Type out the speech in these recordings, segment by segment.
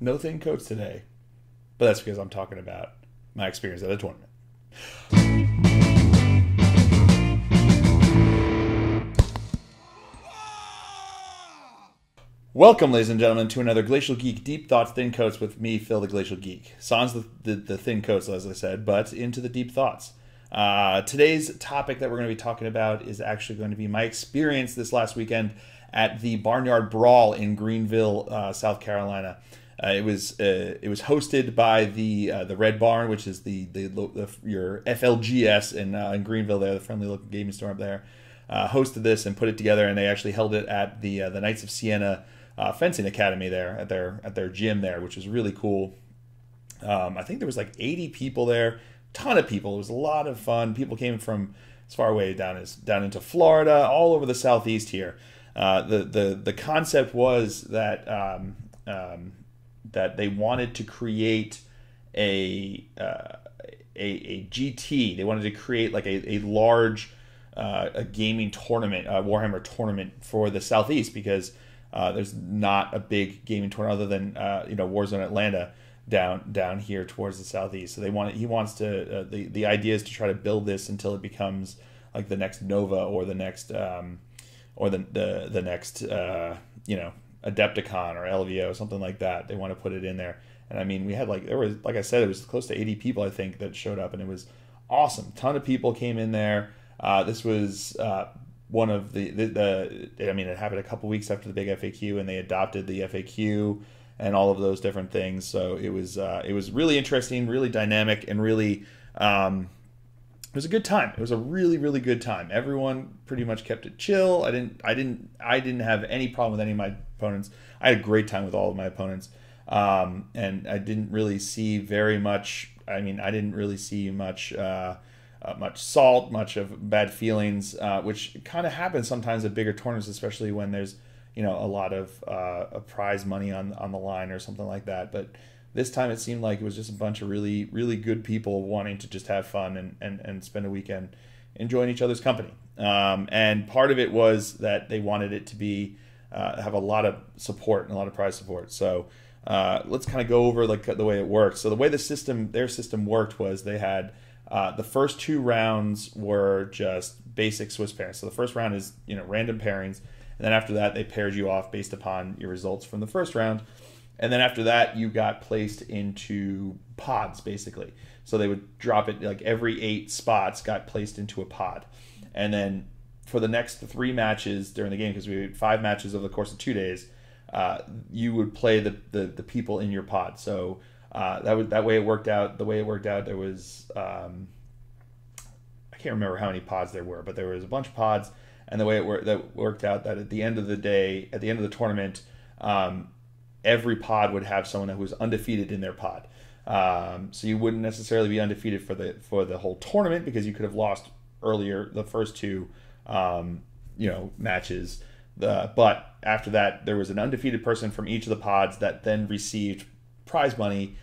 No thin coats today, but that's because I'm talking about my experience at a tournament. Welcome, ladies and gentlemen, to another Glacial Geek Deep Thoughts Thin Coats with me, Phil the Glacial Geek. Sans the thin coats, as I said, but into the deep thoughts. Today's topic that we're going to be talking about is actually going to be my experience this last weekend at the Barnyard Brawl in Greenville, South Carolina. It was hosted by the Red Barn, which is your FLGS in Greenville there, the friendly local gaming store up there. Hosted this and put it together, and they actually held it at the Knights of Siena fencing academy there at their gym there, which was really cool. I think there was like 80 people there, ton of people. It was a lot of fun. People came from as far away down into Florida, all over the southeast here. The concept was that that they wanted to create a GT. They wanted to create like a large a gaming tournament, a Warhammer tournament for the southeast, because there's not a big gaming tournament other than Warzone Atlanta down here towards the southeast. So the idea is to try to build this until it becomes like the next Nova or the next Adepticon or LVO, something like that. They want to put it in there. And I mean, we had like I said, it was close to 80 people I think that showed up, and it was awesome. A ton of people came in there. This was one of it happened a couple weeks after the big FAQ, and they adopted the FAQ and all of those different things. So it was really interesting, really dynamic, and really it was a good time. It was a really, really good time. Everyone pretty much kept it chill. I didn't have any problem with any of my opponents. I had a great time with all of my opponents, and I didn't really see very much. I didn't really see much salt, much of bad feelings, which kind of happens sometimes at bigger tournaments, especially when there's a lot of prize money on the line or something like that. But this time it seemed like it was just a bunch of really, really good people wanting to just have fun and spend a weekend enjoying each other's company. And part of it was that they wanted it to be have a lot of support and a lot of prize support. So let's kind of go over like the way it worked. So the way their system worked was they had the first two rounds were just basic Swiss pairings. So the first round is random pairings, and then after that they paired you off based upon your results from the first round, and then after that you got placed into pods basically. So they would drop it like every 8 spots got placed into a pod, and then for the next 3 matches during the game, because we had 5 matches over the course of 2 days, you would play the people in your pod. So that way it worked out. The way it worked out, there was I can't remember how many pods there were, but there was a bunch of pods, and the way it worked out that at the end of the day, at the end of the tournament, every pod would have someone who was undefeated in their pod. So you wouldn't necessarily be undefeated for the whole tournament, because you could have lost earlier the first 2 matches. But after that, there was an undefeated person from each of the pods that then received prize money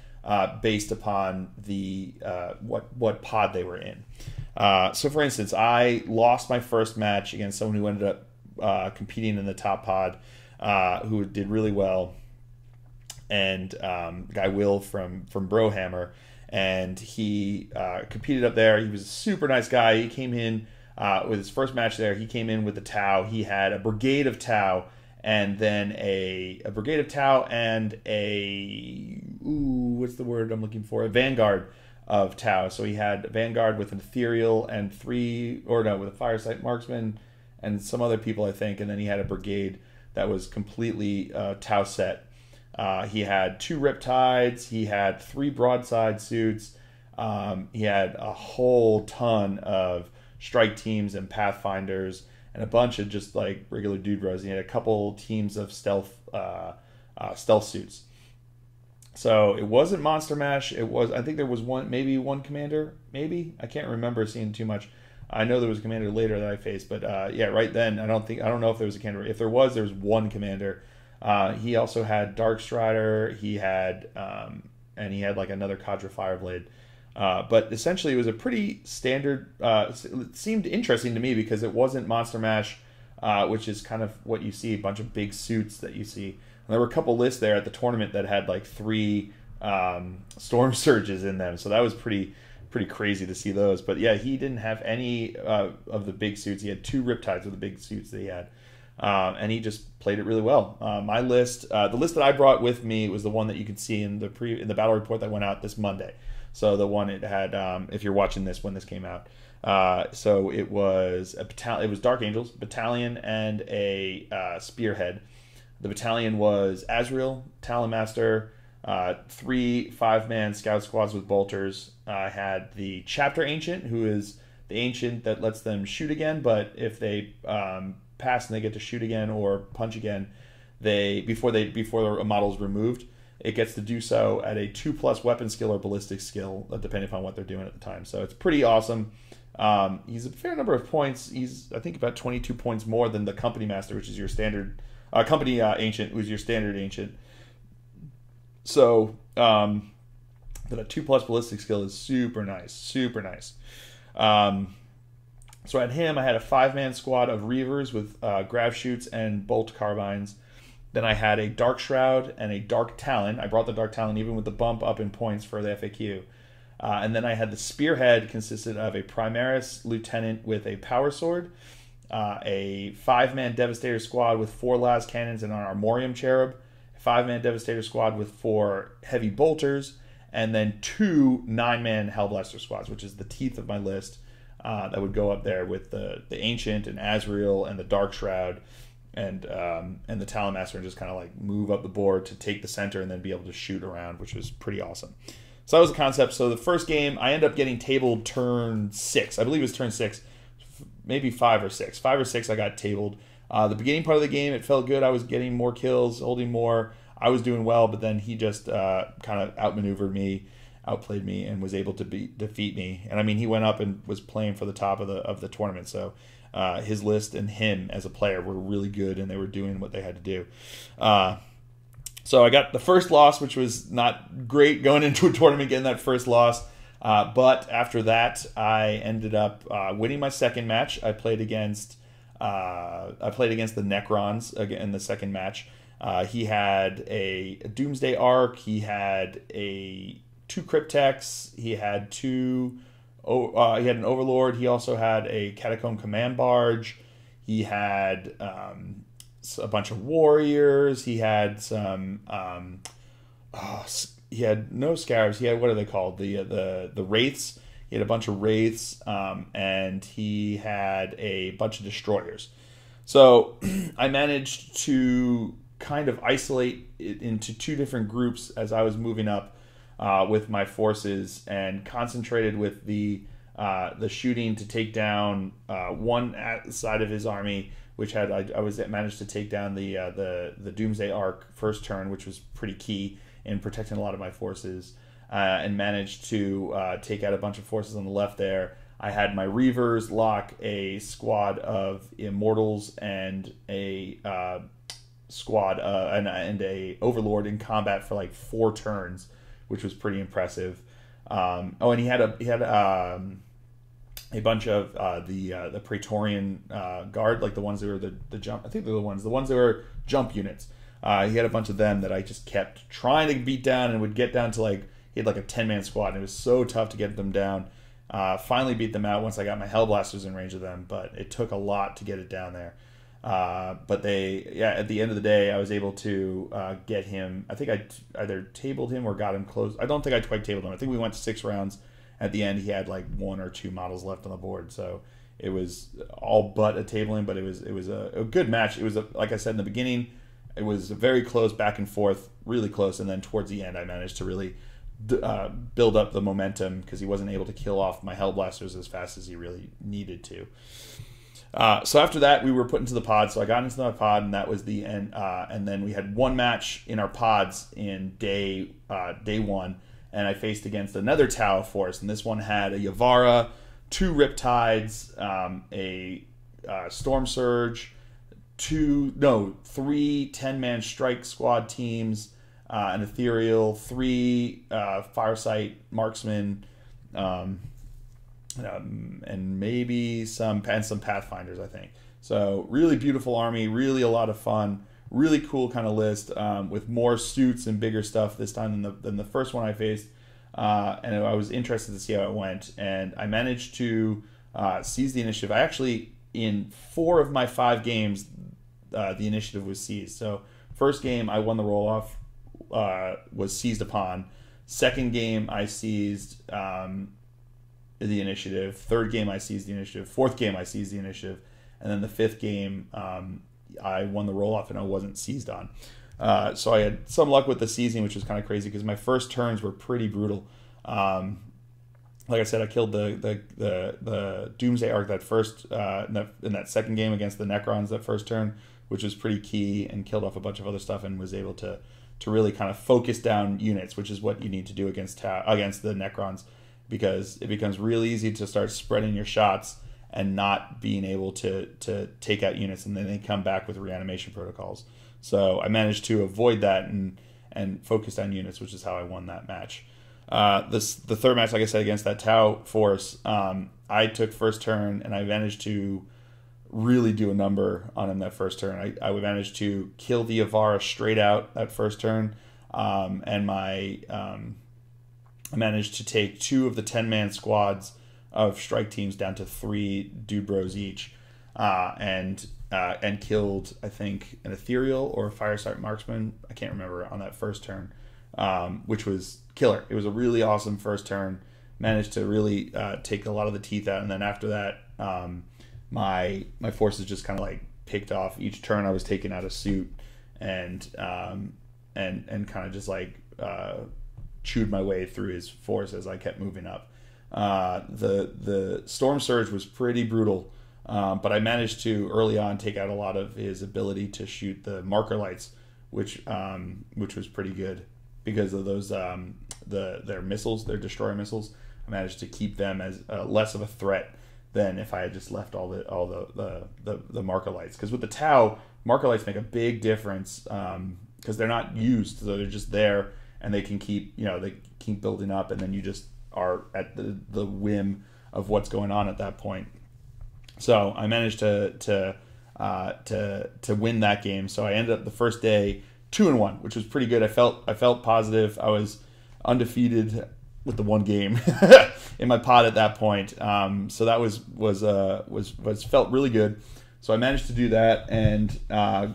based upon the what pod they were in. So for instance, I lost my first match against someone who ended up competing in the top pod, who did really well, and guy Will from Brohammer, and he competed up there. He was a super nice guy. He came in with his first match there. He came in with the Tau. He had a brigade of Tau, and then a brigade of Tau and what's the word I'm looking for? A vanguard of Tau. So he had a vanguard with an ethereal and with a firesight marksman and some other people, I think, and then he had a brigade that was completely Tau set. He had 2 riptides. He had 3 broadside suits. He had a whole ton of strike teams and pathfinders, and a bunch of just like regular dude bros. He had a couple teams of stealth suits. So it wasn't Monster Mash. It was, I think there was maybe one commander. Maybe, I can't remember seeing too much. I know there was a commander later that I faced, but yeah, right then I don't know if there was a commander. If there was one commander. He also had Dark Strider. He had and he had like another Cadre Fireblade. But essentially, it was a pretty standard. It seemed interesting to me because it wasn't Monster Mash, which is kind of what you see, a bunch of big suits that you see. And there were a couple lists there at the tournament that had like 3 storm surges in them, so that was pretty crazy to see those. But yeah, he didn't have any of the big suits. He had 2 Riptides with the big suits that he had, and he just played it really well. My list, the list that I brought with me, was the one that you could see in the battle report that went out this Monday. So the one it had, if you're watching this when this came out, so it was it was Dark Angels, Battalion, and a Spearhead. The Battalion was Azrael, Talonmaster, 3 5-man scout squads with bolters. I had the Chapter Ancient, who is the ancient that lets them shoot again, but if they pass and they get to shoot again or punch again, before a model is removed, it gets to do so at a 2+ weapon skill or ballistic skill, depending upon what they're doing at the time. So it's pretty awesome. He's a fair number of points. He's, I think, about 22 points more than the Company Master, which is your standard Company Ancient, who's your standard ancient. So that a 2+ ballistic skill is super nice, super nice. So I had him. I had a 5-man squad of Reavers with grav shoots and bolt carbines. Then I had a Dark Shroud and a Dark Talon. I brought the Dark Talon even with the bump up in points for the FAQ. And then I had the Spearhead, consisted of a Primaris Lieutenant with a Power Sword, a 5-man Devastator squad with 4 las cannons and an Armorium Cherub, a 5-man Devastator squad with 4 heavy bolters, and then 2 9-man Hellblaster squads, which is the teeth of my list. That would go up there with the Ancient and Azrael and the Dark Shroud and the Talonmaster, and just kind of like move up the board to take the center and then be able to shoot around, which was pretty awesome. So that was the concept. So the first game, I ended up getting tabled turn 6. I believe it was turn 6, maybe 5 or 6. 5 or 6 I got tabled. The beginning part of the game, it felt good. I was getting more kills, holding more. I was doing well, but then he just kind of outmaneuvered me, outplayed me, and was able to defeat me. And I mean, he went up and was playing for the top of the tournament. So his list and him as a player were really good, and they were doing what they had to do. So I got the first loss, which was not great going into a tournament, getting that first loss. But after that, I ended up winning my second match. I played against the Necrons again in the second match. He had a Doomsday Arc. He had 2 Cryptex. He had an Overlord. He also had a Catacomb Command Barge. He had a bunch of warriors. He had some. He had no scarabs. He had, what are they called? The wraiths. He had a bunch of wraiths, and he had a bunch of destroyers. So I managed to kind of isolate it into 2 different groups as I was moving up with my forces, and concentrated with the shooting to take down one side of his army, which had I managed to take down the Doomsday Arc first turn, which was pretty key in protecting a lot of my forces, and managed to take out a bunch of forces on the left there. I had my Reavers lock a squad of Immortals and a squad and a Overlord in combat for like 4 turns, which was pretty impressive. And he had a bunch of the Praetorian Guard, like the ones that were the jump. I think they're the ones that were jump units. He had a bunch of them that I just kept trying to beat down, and would get down to he had like a 10-man squad, and it was so tough to get them down. Finally beat them out once I got my Hellblasters in range of them, but it took a lot to get it down there. But at the end of the day, I was able to get him. I think I either tabled him or got him close. I don't think I quite tabled him. I think we went to 6 rounds. At the end, he had like 1 or 2 models left on the board, so it was all but a tabling. But it was a good match. It was like I said in the beginning, it was very close, back and forth, really close, and then towards the end, I managed to really build up the momentum, because he wasn't able to kill off my Hellblasters as fast as he really needed to. So after that, we were put into the pod. So I got into my pod, and that was the end. And then we had 1 match in our pods in day 1, and I faced against another Tau force, and this one had a Yavara, 2 Riptides, a Storm Surge, 3 10-man strike squad teams, an Ethereal, 3 Firesight Marksmen, and maybe some Pathfinders, I think. So really beautiful army, really a lot of fun, really cool kind of list with more suits and bigger stuff this time than the first one I faced. And I was interested to see how it went. And I managed to seize the initiative. I actually, in 4 of my 5 games, the initiative was seized. So first game, I won the roll-off, was seized upon. Second game, I seized the initiative. Third game, I seized the initiative. Fourth game, I seized the initiative. And then the 5th game, I won the roll-off and I wasn't seized on. So I had some luck with the seizing, which was kind of crazy because my first turns were pretty brutal. Like I said, I killed the Doomsday Arc that first in that second game against the Necrons that first turn, which was pretty key, and killed off a bunch of other stuff and was able to really kind of focus down units, which is what you need to do against the Necrons, because it becomes really easy to start spreading your shots and not being able to take out units, and then they come back with reanimation protocols. So I managed to avoid that and focused on units, which is how I won that match. The third match, like I said, against that Tau force, I took first turn and I managed to really do a number on him that first turn. I managed to kill the Avara straight out that first turn, and I managed to take 2 of the 10-man squads of strike teams down to 3 dude bros each, and killed, I think, an ethereal or a fireside marksman, I can't remember, on that first turn, which was killer. It was a really awesome first turn. Managed to really take a lot of the teeth out, and then after that, my forces just kind of like picked off. Each turn I was taking out a suit and kind of just like chewed my way through his force as I kept moving up. The Storm Surge was pretty brutal, but I managed to early on take out a lot of his ability to shoot the marker lights, which was pretty good because of those their missiles, their destroyer missiles. I managed to keep them as less of a threat than if I had just left all the marker lights. Because with the Tau, marker lights make a big difference because they're not used, so they're just there and they can keep building up, and then you just are at the whim of what's going on at that point. So I managed to win that game. So I ended up the first day 2-1, which was pretty good. I felt positive. I was undefeated with the one game in my pod at that point. So that was felt really good. So I managed to do that, and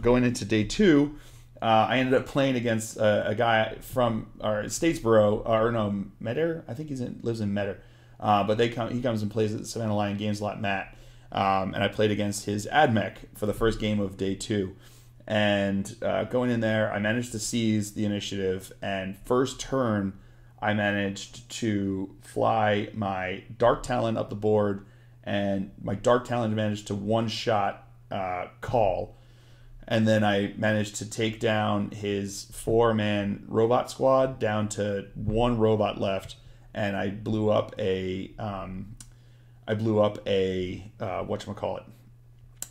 going into day 2, I ended up playing against a guy from Statesboro, Metter. I think lives in Metter, but he comes and plays at Savannah Lion Games a lot, Matt. And I played against his AdMech for the first game of day 2. And going in there, I managed to seize the initiative, and first turn, I managed to fly my Dark Talon up the board, and my Dark Talon managed to one-shot Call. And then I managed to take down his 4-man robot squad down to 1 robot left, and I blew up a whatchamacallit,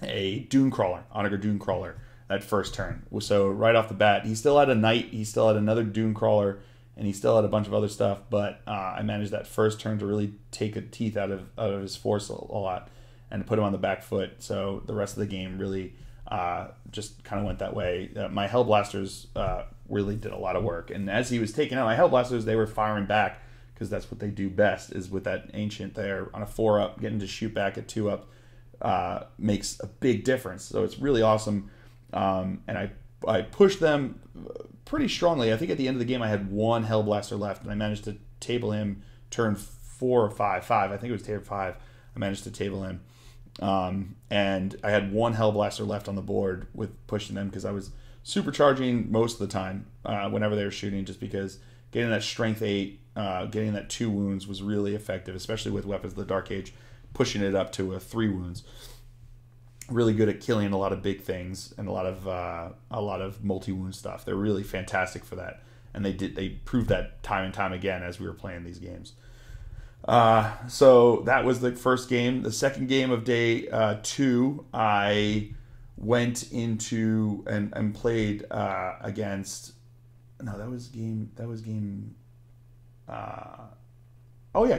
a Dune Crawler, Onager Dune Crawler, that first turn. So right off the bat, he still had a Knight, he still had another Dune Crawler, and he still had a bunch of other stuff, but I managed that first turn to really take the teeth out of his force a lot and to put him on the back foot. So the rest of the game really just kind of went that way. My Hellblasters really did a lot of work, and as he was taking out my Hellblasters, they were firing back because that's what they do best, is with that Ancient there on a 4-up, getting to shoot back at 2-up makes a big difference. So it's really awesome, and I pushed them pretty strongly. I think at the end of the game I had 1 Hellblaster left, and I managed to table him turn 4 or 5. I think it was turn 5. I managed to table him. And I had 1 Hellblaster left on the board with pushing them because I was supercharging most of the time whenever they were shooting, just because getting that strength 8, getting that 2 wounds was really effective, especially with Weapons of the Dark Age, pushing it up to 3 wounds. Really good at killing a lot of big things and a lot of multi-wound stuff. They're really fantastic for that, and they proved that time and time again as we were playing these games. So that was the first game. The second game of day 2, I went into and played against. No, that was game.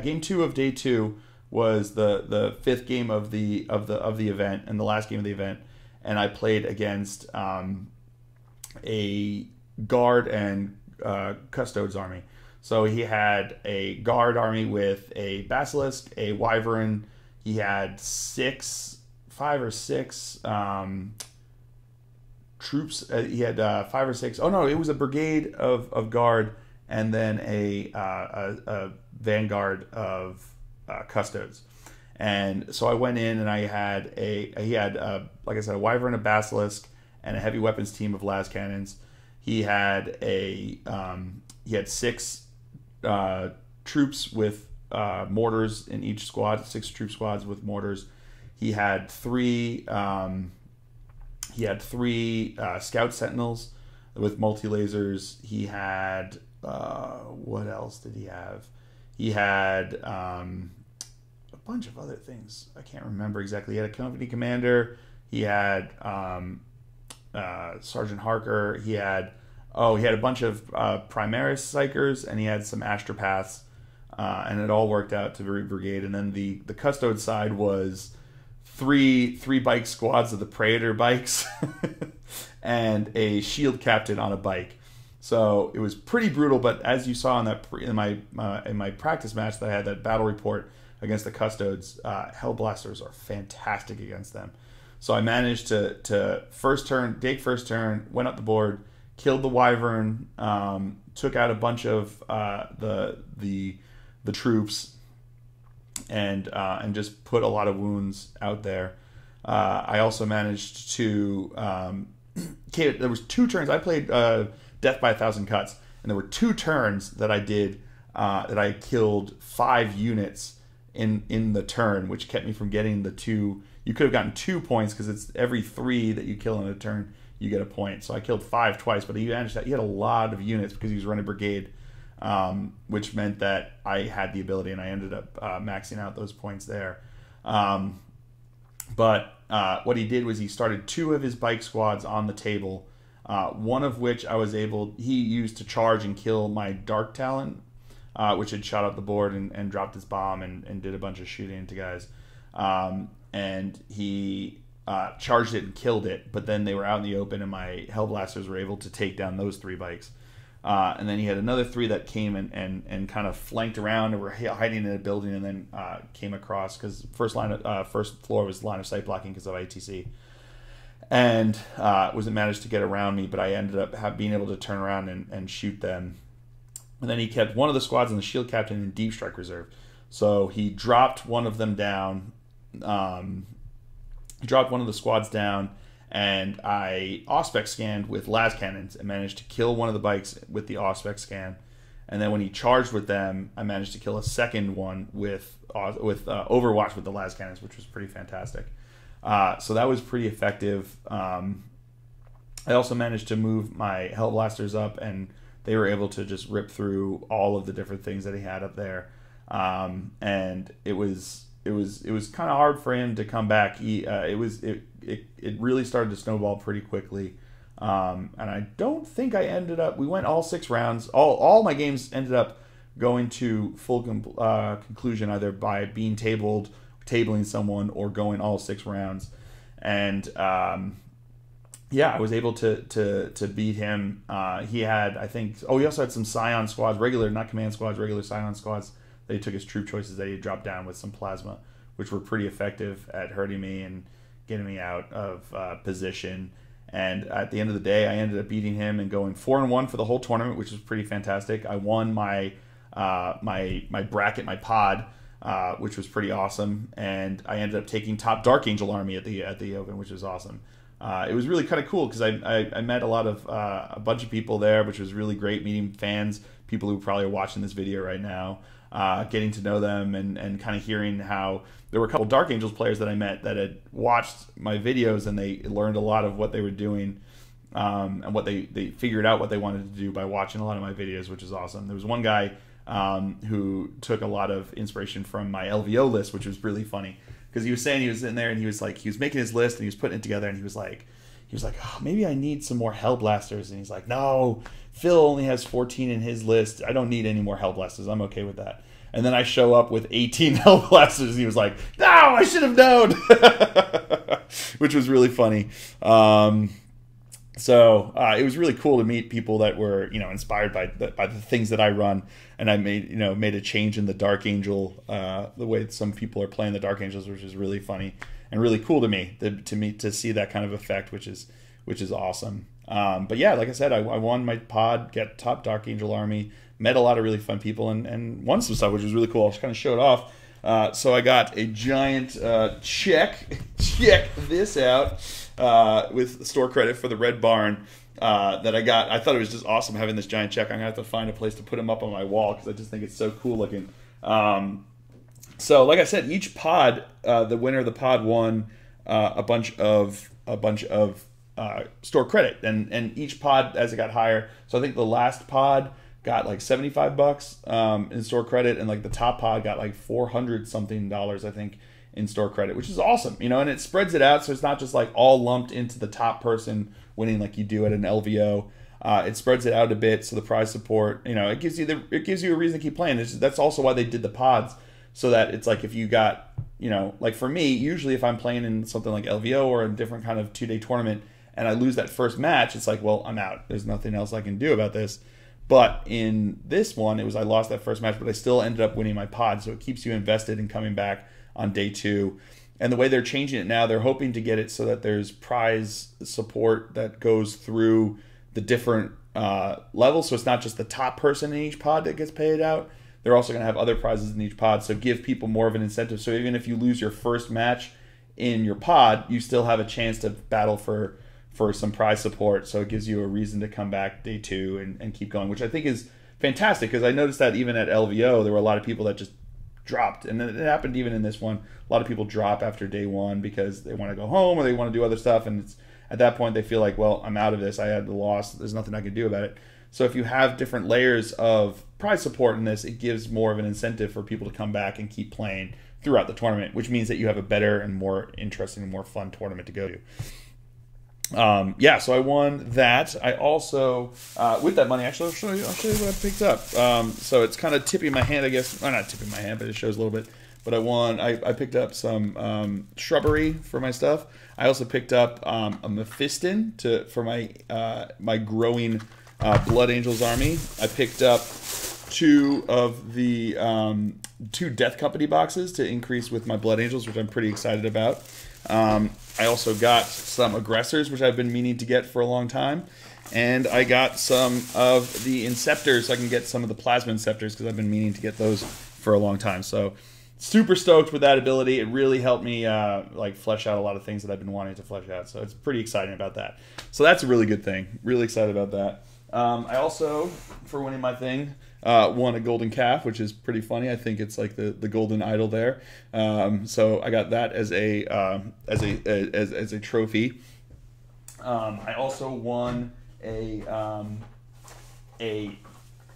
Game 2 of day 2 was the 5th game of the event and the last game of the event, and I played against a guard and custodes army. So he had a guard army with a basilisk, a wyvern. He had 5 or 6 troops. He had 5 or 6. Oh no, it was a brigade of guard, and then a vanguard of custodes. And so I went in and he had like I said, a wyvern, a basilisk, and a heavy weapons team of las cannons. He had 6 troops with mortars in each squad, 6 troop squads with mortars. He had 3 scout sentinels with multi-lasers. He had what else did he have? He had a bunch of other things. I can't remember exactly. He had a company commander. He had Sergeant Harker. He had a bunch of Primaris Psychers, and he had some Astropaths, and it all worked out to very brigade. And then the custode side was three bike squads of the Praetor bikes and a shield captain on a bike. So it was pretty brutal. But as you saw in my practice match that I had, that battle report against the custodes, Hellblasters are fantastic against them. So I managed to take first turn, went up the board, killed the wyvern, took out a bunch of the troops, and just put a lot of wounds out there. I also managed to there was 2 turns. I played Death by 1,000 Cuts, and there were 2 turns that I did that I killed 5 units in the turn, which kept me from getting the 2. You could have gotten 2 points because it's every 3 that you kill in a turn you get a point. So I killed 5 twice, but he managed that. He had a lot of units because he was running brigade, which meant that I had the ability, and I ended up maxing out those points there. But what he did was he started 2 of his bike squads on the table, one of which he used to charge and kill my Dark Talon, which had shot up the board and dropped his bomb and did a bunch of shooting into guys. And he charged it and killed it, but then they were out in the open, and my Hellblasters were able to take down those 3 bikes. And then he had another 3 that came and kind of flanked around and were hiding in a building, and then came across, because first floor was line of sight blocking because of ITC, and wasn't managed to get around me, but I ended up being able to turn around and shoot them. And then he kept one of the squads and the shield captain in deep strike reserve, so he dropped one of them down. He dropped one of the squads down, and I Auspex scanned with las cannons and managed to kill one of the bikes with the Auspex scan. And then when he charged with them, I managed to kill a second one with Overwatch with the las cannons, which was pretty fantastic. So that was pretty effective. I also managed to move my Hellblasters up, and they were able to just rip through all of the different things that he had up there. And it was kind of hard for him to come back. It really started to snowball pretty quickly, and I don't think we went all 6 rounds. All my games ended up going to full conclusion, either by being tabling someone, or going all 6 rounds. And I was able to beat him. He had, I think, he also had some Scion squads, not command squads, regular Scion squads. They took his troop choices that he dropped down with some plasma, which were pretty effective at hurting me and getting me out of position. And at the end of the day, I ended up beating him and going 4-1 for the whole tournament, which was pretty fantastic. I won my bracket, my pod, which was pretty awesome. And I ended up taking top Dark Angel army at the Open, which was awesome. It was really kind of cool because I met a bunch of people there, which was really great, meeting fans, people who probably are watching this video right now. Getting to know them and kind of hearing how there were a couple Dark Angels players that I met that had watched my videos, and they learned a lot of what they were doing, and what they figured out what they wanted to do by watching a lot of my videos, which is awesome. There was one guy who took a lot of inspiration from my LVO list, which was really funny, because he was saying he was in there and he was making his list and he was putting it together, and he was like, oh, maybe I need some more Hellblasters. And he's like, no, Phil only has 14 in his list. I don't need any more Hellblasters. I'm okay with that. And then I show up with 18 Hellblasters, and he was like, no, I should have known. Which was really funny. So it was really cool to meet people that were, inspired by the things that I run, and I made a change in the Dark Angel, the way some people are playing the Dark Angels, which is really funny and really cool to me to see that kind of effect, which is awesome. But yeah, like I said, I won my pod, get top Dark Angel army, met a lot of really fun people, and won some stuff, which was really cool. I'll just kind of show it off. So I got a giant check. Check this out. With store credit for the Red Barn that I got. I thought it was just awesome having this giant check. I'm gonna have to find a place to put them up on my wall because I just think it's so cool looking. So like I said, each pod, the winner of the pod won a bunch of store credit, and each pod as it got higher. So I think the last pod got like $75 in store credit, and like the top pod got like $400 something, I think, in store credit, which is awesome, and it spreads it out, so it's not just like all lumped into the top person winning like you do at an LVO. It spreads it out a bit, so the prize support, it gives you a reason to keep playing. That's also why they did the pods, so that it's like if you got, like for me, usually if I'm playing in something like LVO or a different kind of 2-day tournament and I lose that first match, it's like, well, I'm out. There's nothing else I can do about this. But in this one, I lost that first match, but I still ended up winning my pod, so it keeps you invested in coming back on day 2. And the way they're changing it now, they're hoping to get it so that there's prize support that goes through the different levels. So it's not just the top person in each pod that gets paid out. They're also going to have other prizes in each pod, so give people more of an incentive. So even if you lose your first match in your pod, you still have a chance to battle for some prize support. So it gives you a reason to come back day 2 and keep going, which I think is fantastic, because I noticed that even at LVO, there were a lot of people that just dropped, and it happened even in this one. A lot of people drop after day 1 because they want to go home or they want to do other stuff, and it's at that point they feel like, well, I'm out of this. I had the loss. There's nothing I can do about it. So if you have different layers of prize support in this, it gives more of an incentive for people to come back and keep playing throughout the tournament, which means that you have a better and more interesting and more fun tournament to go to. So I won that. I also, with that money, actually, I'll show you what I picked up. So it's kind of tipping my hand, I guess. Well, not tipping my hand, but it shows a little bit. But I picked up some shrubbery for my stuff. I also picked up a Mephiston for my growing Blood Angels army. I picked up 2 of the 2 Death Company boxes to increase with my Blood Angels, which I'm pretty excited about. I also got some aggressors, which I've been meaning to get for a long time. And I got some of the Inceptors, so I can get some of the Plasma Inceptors, because I've been meaning to get those for a long time. So super stoked with that ability. It really helped me flesh out a lot of things that I've been wanting to flesh out. So it's pretty exciting about that. So that's a really good thing. Really excited about that. I also, for winning my thing, won a golden calf, which is pretty funny. I think it's like the golden idol there. So I got that as a trophy. I also won a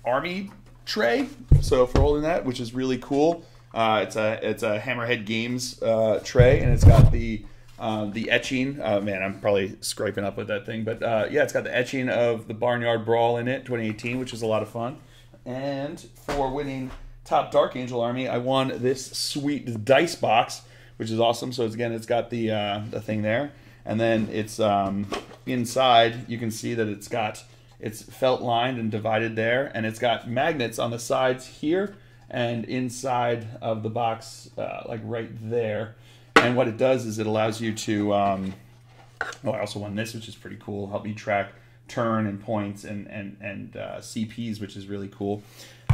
army tray, so for holding that, which is really cool. It's a Hammerhead Games tray, and it's got the etching. Man, I'm probably scraping up with that thing, but yeah, it's got the etching of the Barnyard Brawl in it, 2018, which is a lot of fun. And for winning top Dark Angel army, I won this sweet dice box, which is awesome. So it's got the thing there, and then it's inside. You can see that it's felt lined and divided there, and it's got magnets on the sides here and inside of the box, like right there. And what it does is it allows you to. I also won this, which is pretty cool. Help me track turn and points and CPs, which is really cool.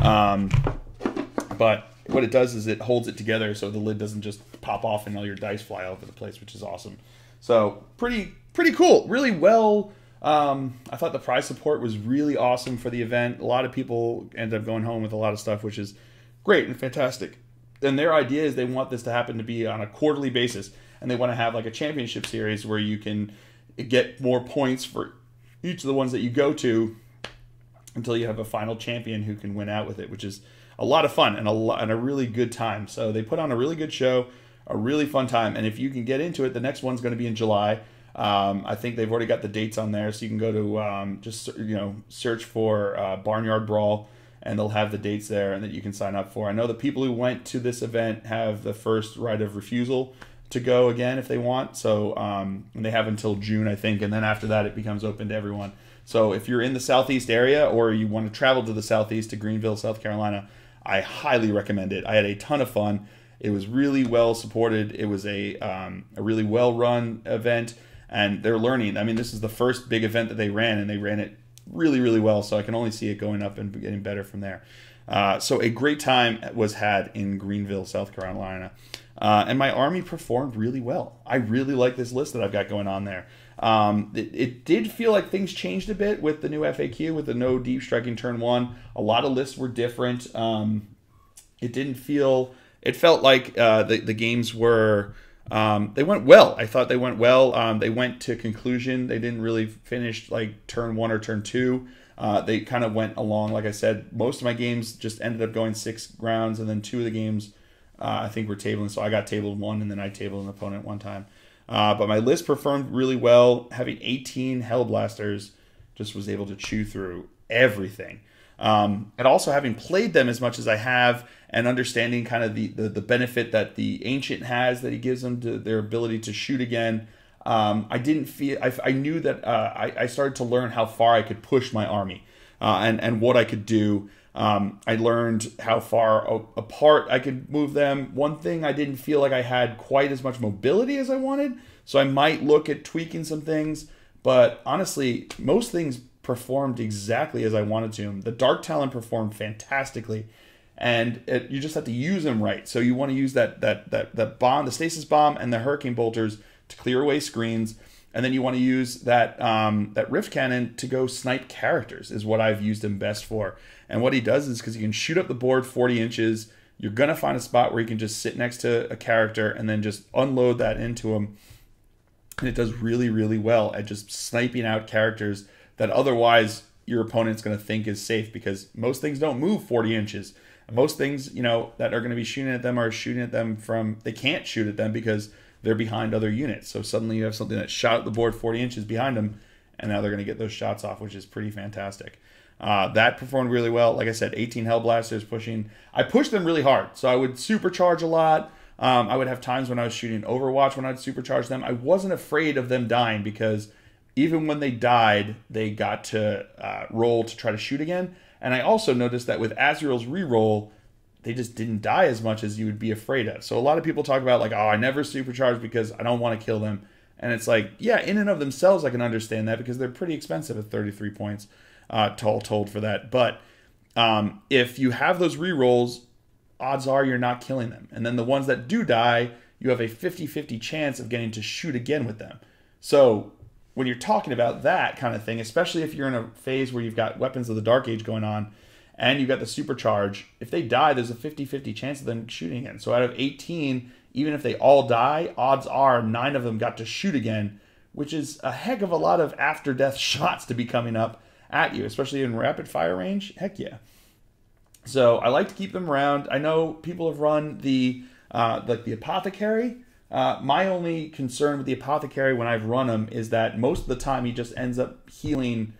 But what it does is it holds it together so the lid doesn't just pop off and all your dice fly all over the place, which is awesome. So pretty cool. Really well. I thought the prize support was really awesome for the event. A lot of people ended up going home with a lot of stuff, which is great and fantastic. And their idea is they want this to happen to be on a quarterly basis, and they want to have like a championship series where you can get more points for each of the ones that you go to until you have a final champion who can win out with it, which is a lot of fun and a really good time. So they put on a really good show, a really fun time. And if you can get into it, the next one's going to be in July. I think they've already got the dates on there, so you can go to just search for Barnyard Brawl, and they'll have the dates there and that you can sign up for. I know the people who went to this event have the first right of refusal, to go again if they want. So and they have until June, I think, and then after that it becomes open to everyone. So if you're in the Southeast area or you want to travel to the Southeast to Greenville, South Carolina, I highly recommend it. I had a ton of fun. It was really well supported. It was a really well run event, and they're learning. I mean, this is the first big event that they ran, and they ran it really, really well. So I can only see it going up and getting better from there. So a great time was had in Greenville, South Carolina. And my army performed really well. I really like this list that I've got going on there. It did feel like things changed a bit with the new FAQ, with the no deep striking turn 1. A lot of lists were different. It felt like the games were, they went well. I thought they went well. They went to conclusion. They didn't really finish like turn 1 or turn 2. They kind of went along. Like I said, most of my games just ended up going 6 rounds, and then 2 of the games I think were tabling. So I got tabled 1, and then I tabled an opponent 1 time. But my list performed really well. Having 18 Hellblasters, just was able to chew through everything. And also having played them as much as I have, and understanding kind of the benefit that the Ancient has, that he gives them to their ability to shoot again. I knew that I started to learn how far I could push my army, and what I could do. I learned how far apart I could move them. One thing, I didn't feel like I had quite as much mobility as I wanted, so I might look at tweaking some things, but honestly, most things performed exactly as I wanted to. The Dark Talon performed fantastically, and you just have to use them right. So you want to use that bomb, the Stasis Bomb, and the Hurricane Bolters to clear away screens. And then you want to use that Rift Cannon to go snipe characters, is what I've used him best for. And what he does is, because he can shoot up the board 40 inches, you're going to find a spot where you can just sit next to a character and then just unload that into him. And it does really, really well at just sniping out characters that otherwise your opponent's going to think is safe, because most things don't move 40 inches. And most things, that are going to be shooting at them are shooting at them from, they can't shoot at them because they're behind other units. So suddenly you have something that shot at the board 40 inches behind them, and now they're going to get those shots off, which is pretty fantastic. That performed really well. Like I said, 18 Hellblasters pushing. I pushed them really hard, so I would supercharge a lot. I would have times when I was shooting Overwatch when I'd supercharge them. I wasn't afraid of them dying, because even when they died, they got to roll to try to shoot again. And I also noticed that with Azrael's reroll, they just didn't die as much as you would be afraid of. So a lot of people talk about like, oh, I never supercharge because I don't want to kill them. And it's like, yeah, in and of themselves, I can understand that, because they're pretty expensive at 33 points told for that. But if you have those rerolls, odds are you're not killing them. And then the ones that do die, you have a 50-50 chance of getting to shoot again with them. So when you're talking about that kind of thing, especially if you're in a phase where you've got Weapons of the Dark Age going on, and you've got the supercharge, if they die, there's a 50-50 chance of them shooting again. So out of 18, even if they all die, odds are 9 of them got to shoot again, which is a heck of a lot of after-death shots to be coming up at you, especially in rapid fire range. Heck yeah. So I like to keep them around. I know people have run the Apothecary. My only concern with the Apothecary when I've run him is that most of the time he just ends up healing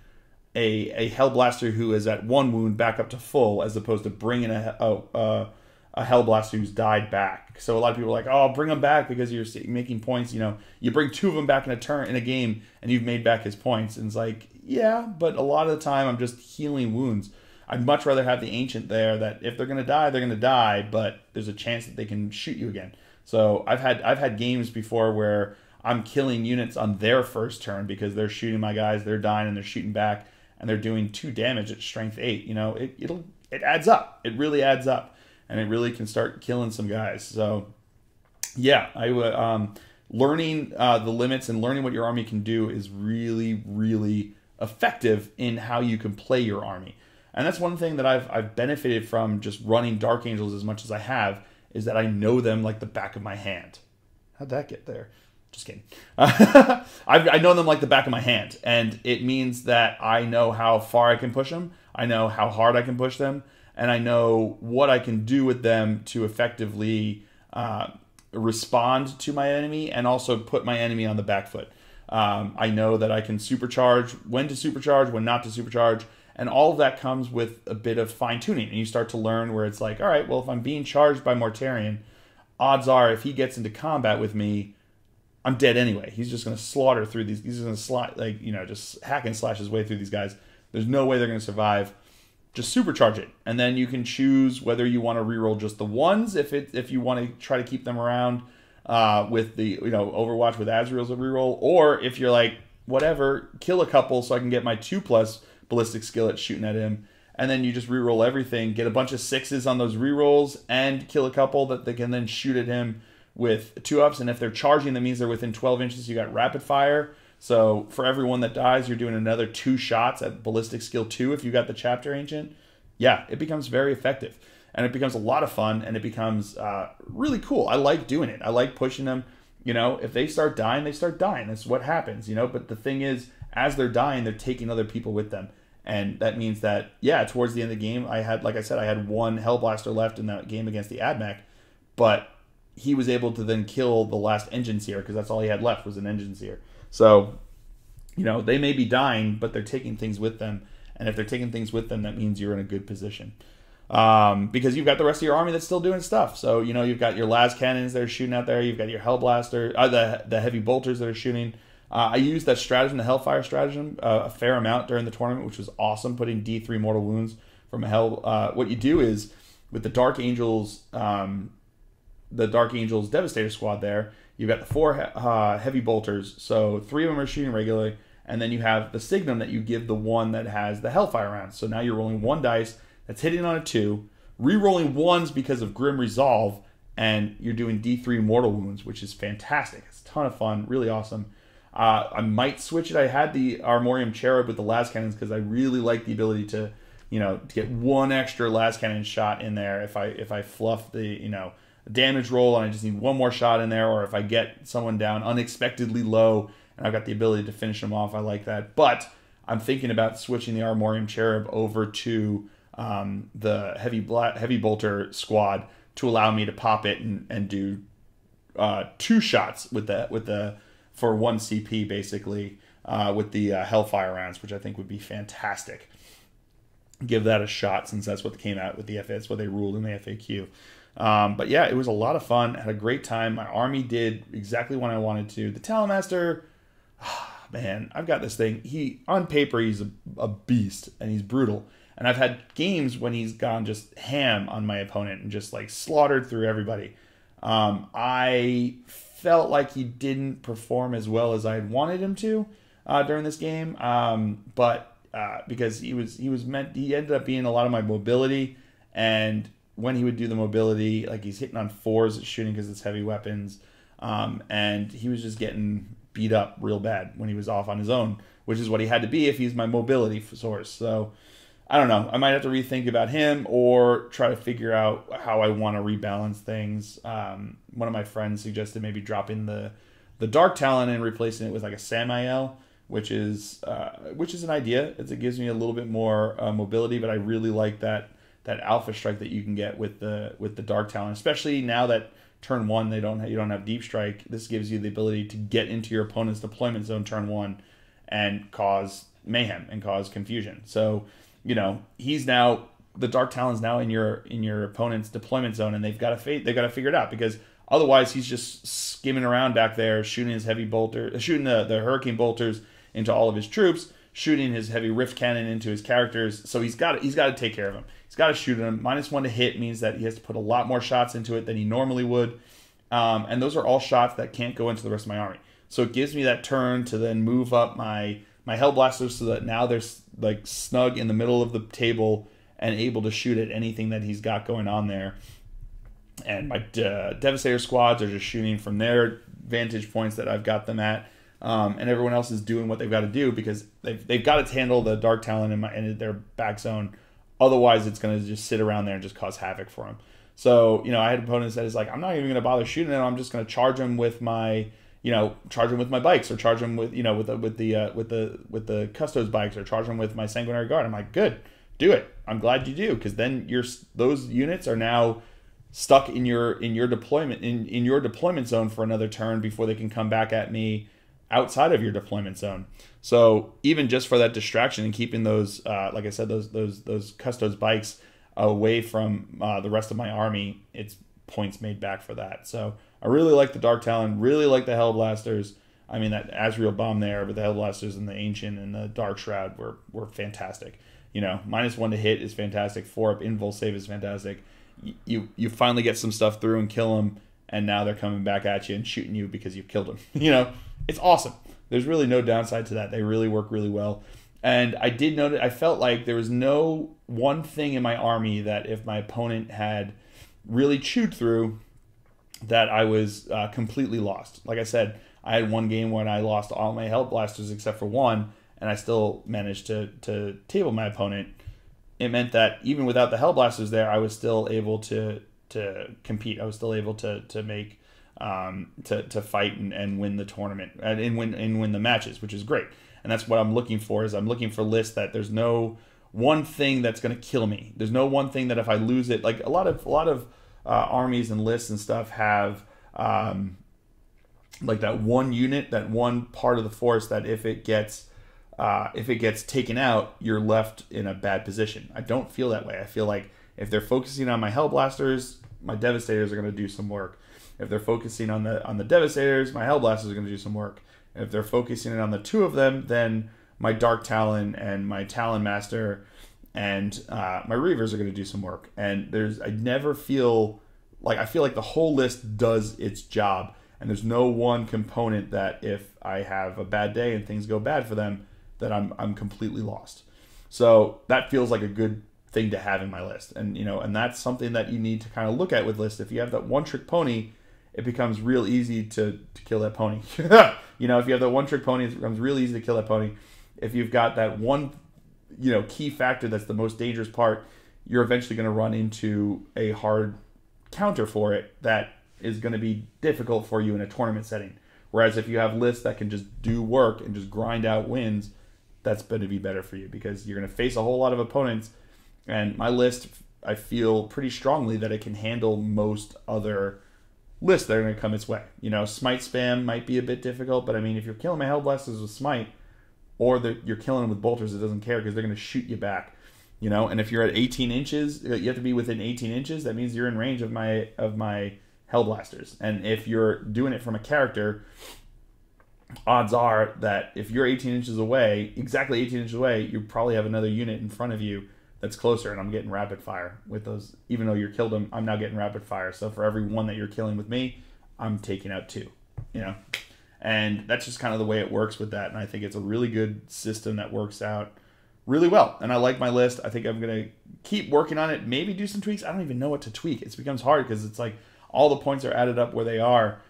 a Hellblaster who is at 1 wound back up to full, as opposed to bringing a Hellblaster who's died back. So a lot of people are like, oh, bring him back because you're making points. You bring 2 of them back in a game and you've made back his points. And it's like, yeah, but a lot of the time I'm just healing wounds. I'd much rather have the Ancient there, that if they're going to die, they're going to die, but there's a chance that they can shoot you again. So I've had games before where I'm killing units on their first turn because they're shooting my guys, they're dying, and they're shooting back, and they're doing 2 damage at strength 8. It adds up. It really adds up, and it really can start killing some guys. So yeah, I would learning the limits and learning what your army can do is really, really effective in how you can play your army. And that's one thing that I've benefited from just running Dark Angels as much as I have, is that I know them like the back of my hand. How'd that get there? Just kidding. I know them like the back of my hand, and it means that I know how far I can push them, I know how hard I can push them, and I know what I can do with them to effectively respond to my enemy and also put my enemy on the back foot. I know that I can supercharge, when to supercharge, when not to supercharge, and all of that comes with a bit of fine-tuning. And you start to learn where it's like, all right, well, if I'm being charged by Mortarion, odds are if he gets into combat with me, I'm dead anyway. He's just going to slaughter through these. He's going to just hack and slash his way through these guys. There's no way they're going to survive. Just supercharge it, and then you can choose whether you want to reroll just the ones if you want to try to keep them around with the Overwatch with Azrael's a reroll, or if you're like whatever, kill a couple so I can get my 2+ ballistic skill at shooting at him, and then you just reroll everything, get a bunch of 6s on those rerolls, and kill a couple that they can then shoot at him with 2-ups. And if they're charging, that means they're within 12 inches. You got rapid fire. So for everyone that dies, you're doing another 2 shots at ballistic skill 2 if you got the chapter ancient. Yeah, it becomes very effective, and it becomes a lot of fun, and it becomes really cool. I like doing it. I like pushing them. If they start dying, they start dying. That's what happens. But the thing is, as they're dying, they're taking other people with them. And that means that, towards the end of the game, I had 1 Hellblaster left in that game against the AdMech, but he was able to then kill the last Engine Seer, because that's all he had left was an Engine Seer. So, they may be dying, but they're taking things with them. And if they're taking things with them, that means you're in a good position. Because you've got the rest of your army that's still doing stuff. So, you've got your las cannons that are shooting out there. You've got your Hellblaster, the heavy bolters that are shooting. I used that stratagem, the Hellfire stratagem, a fair amount during the tournament, which was awesome, putting D3 mortal wounds from a hell. What you do is, with the Dark Angels Devastator squad there, you've got the 4 heavy bolters, so 3 of them are shooting regularly, and then you have the Signum that you give the one that has the Hellfire rounds. So now you're rolling 1 dice that's hitting on a 2, re-rolling 1s because of Grim Resolve, and you're doing D3 mortal wounds, which is fantastic. It's a ton of fun, really awesome. I might switch it. I had the Armorium Cherub with the las cannons because I really like the ability to, to get 1 extra las cannon shot in there if I fluff the, damage roll and I just need 1 more shot in there, or if I get someone down unexpectedly low and I've got the ability to finish them off. I like that. But I'm thinking about switching the Armorium Cherub over to the heavy bolter squad to allow me to pop it and do 2 shots with the for 1 CP basically with the Hellfire rounds, which I think would be fantastic. Give that a shot, since that's what came out with the FA. That's what they ruled in the FAQ. But yeah, it was a lot of fun. I had a great time. My army did exactly what I wanted to. The Talonmaster, man, I've got this thing. On paper, he's a beast, and he's brutal. And I've had games when he's gone just ham on my opponent and just like slaughtered through everybody. I felt like he didn't perform as well as I had wanted him to during this game. But because he ended up being a lot of my mobility, and when he would do the mobility, like he's hitting on 4s at shooting because it's heavy weapons, and he was just getting beat up real bad when he was off on his own, which is what he had to be if he's my mobility source. So I don't know. I might have to rethink about him or try to figure out how I want to rebalance things. One of my friends suggested maybe dropping the Dark Talon and replacing it with like a Samael, which is an idea. It gives me a little bit more mobility, but I really like that Alpha Strike that you can get with the Dark Talon, especially now that turn 1 you don't have Deep Strike. This gives you the ability to get into your opponent's deployment zone turn 1 and cause mayhem and cause confusion. So he's now, the Dark Talon's now in your opponent's deployment zone, and they've got to figure it out, because otherwise he's just skimming around back there, shooting his heavy bolter, shooting the Hurricane bolters into all of his troops, shooting his heavy Rift Cannon into his characters. So he's got to take care of him. He's got to shoot him. -1 to hit means that he has to put a lot more shots into it than he normally would, and those are all shots that can't go into the rest of my army. So it gives me that turn to then move up my Hellblasters so that now they're like snug in the middle of the table and able to shoot at anything that he's got going on there. And my Devastator squads are just shooting from their vantage points that I've got them at, and everyone else is doing what they've got to do, because they've got to handle the Dark Talon in their back zone. Otherwise, it's going to just sit around there and just cause havoc for them. So I had opponents that is like, I'm not even going to bother shooting it. I'm just going to charge them with my bikes, or charge them with the Custos bikes, or charge them with my Sanguinary Guard. I'm like, good, do it. I'm glad you do, because then those units are now stuck in your deployment zone for another turn before they can come back at me outside of your deployment zone. So even just for that distraction and keeping those, like I said, those Custos bikes away from the rest of my army, it's points made back for that. So I really like the Dark Talon, really like the Hellblasters. I mean, that Azrael Bomb there, but the Hellblasters and the Ancient and the Dark Shroud were fantastic. You know, -1 to hit is fantastic. 4-up invul save is fantastic. You finally get some stuff through and kill them, and now they're coming back at you and shooting you because you've killed them. You know, it's awesome. There's really no downside to that. They really work really well. And I did notice, I felt like there was no one thing in my army that if my opponent had really chewed through, that I was completely lost. Like I said, I had one game when I lost all my Hellblasters except for one, and I still managed to table my opponent. It meant that even without the Hellblasters there, I was still able to compete. I was still able to make to fight and win the tournament and win the matches, which is great. And that's what I'm looking for. Is I'm looking for lists that there's no one thing that's going to kill me. There's no one thing that if I lose it, like a lot of armies and lists and stuff have like that one unit, that one part of the force that if it gets taken out, you're left in a bad position. I don't feel that way. I feel like if they're focusing on my Hellblasters, my Devastators are going to do some work. If they're focusing on the Devastators, my Hellblasters are going to do some work. If they're focusing on the two of them, then my Dark Talon and my Talon Master and my Reavers are going to do some work. And I never feel like, I feel like the whole list does its job. And there's no one component that if I have a bad day and things go bad for them, that I'm completely lost. So that feels like a good thing to have in my list. And, you know, and that's something that you need to kind of look at with lists. If you have that one-trick pony, it becomes real easy to kill that pony. You know, if you have that one-trick pony, it becomes real easy to kill that pony. If you've got that one, you know, key factor that's the most dangerous part, you're eventually going to run into a hard counter for it that is going to be difficult for you in a tournament setting. Whereas if you have lists that can just do work and just grind out wins, that's going to be better for you because you're going to face a whole lot of opponents. And my list, I feel pretty strongly that it can handle most other lists that are going to come its way. You know, Smite spam might be a bit difficult, but I mean, if you're killing my Hellblasters with Smite, or you're killing them with Bolters, it doesn't care because they're going to shoot you back. You know, and if you're at 18 inches, you have to be within 18 inches. That means you're in range of my Hellblasters. And if you're doing it from a character, odds are that if you're 18 inches away, exactly 18 inches away, you probably have another unit in front of you that's closer, and I'm getting rapid fire with those. Even though you killed them, I'm now getting rapid fire. So for every one that you're killing with me, I'm taking out 2, you know? And that's just kind of the way it works with that. And I think it's a really good system that works out really well. And I like my list. I think I'm going to keep working on it, maybe do some tweaks. I don't even know what to tweak. It becomes hard because it's like all the points are added up where they are.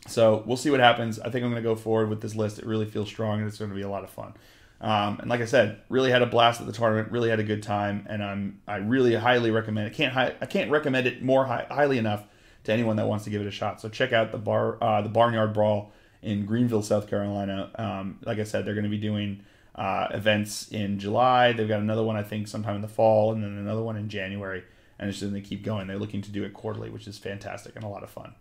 So we'll see what happens. I think I'm going to go forward with this list. It really feels strong, and it's going to be a lot of fun. And like I said, really had a blast at the tournament. Really had a good time, and I really highly recommend it. I can't recommend it more highly enough to anyone that wants to give it a shot. So check out the Barnyard Brawl in Greenville, South Carolina. Like I said, they're going to be doing events in July. They've got another one, I think, sometime in the fall, and then another one in January. And it's just going to keep going. They're looking to do it quarterly, which is fantastic and a lot of fun.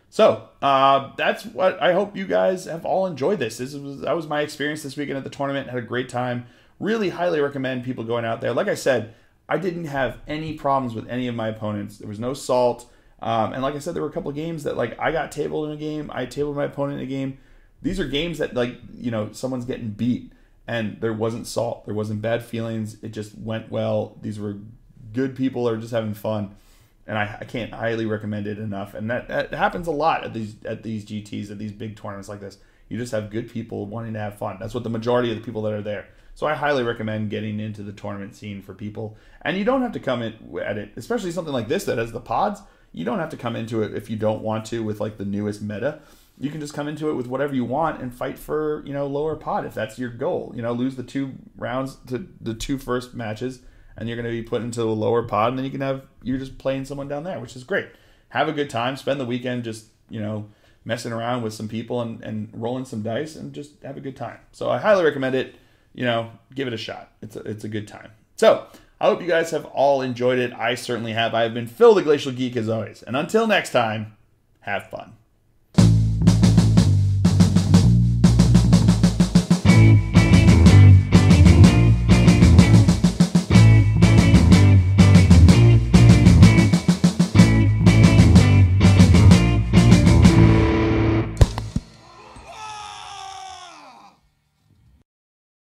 So that's what I hope you guys have all enjoyed this. That was my experience this weekend at the tournament. Had a great time. Really highly recommend people going out there. Like I said, I didn't have any problems with any of my opponents. There was no salt. And like I said, there were a couple of games that like I got tabled in a game. I tabled my opponent in a game. These are games that like, you know, someone's getting beat and there wasn't salt. There wasn't bad feelings. It just went well. These were good people that are just having fun. And I can't highly recommend it enough. And that happens a lot at these GTs, at these big tournaments like this. You just have good people wanting to have fun. That's what the majority of the people that are there. So I highly recommend getting into the tournament scene for people. And you don't have to come in at it, especially something like this that has the pods. You don't have to come into it if you don't want to with like the newest meta. You can just come into it with whatever you want and fight for, you know, lower pod if that's your goal. You know, lose the 2 rounds to the 2 first matches, and you're going to be put into a lower pod, and then you're just playing someone down there, which is great. Have a good time. Spend the weekend just, you know, messing around with some people and rolling some dice and just have a good time. So I highly recommend it. You know, give it a shot. It's a good time. So I hope you guys have all enjoyed it. I certainly have. I have been Phil the Glacial Geek as always. And until next time, have fun.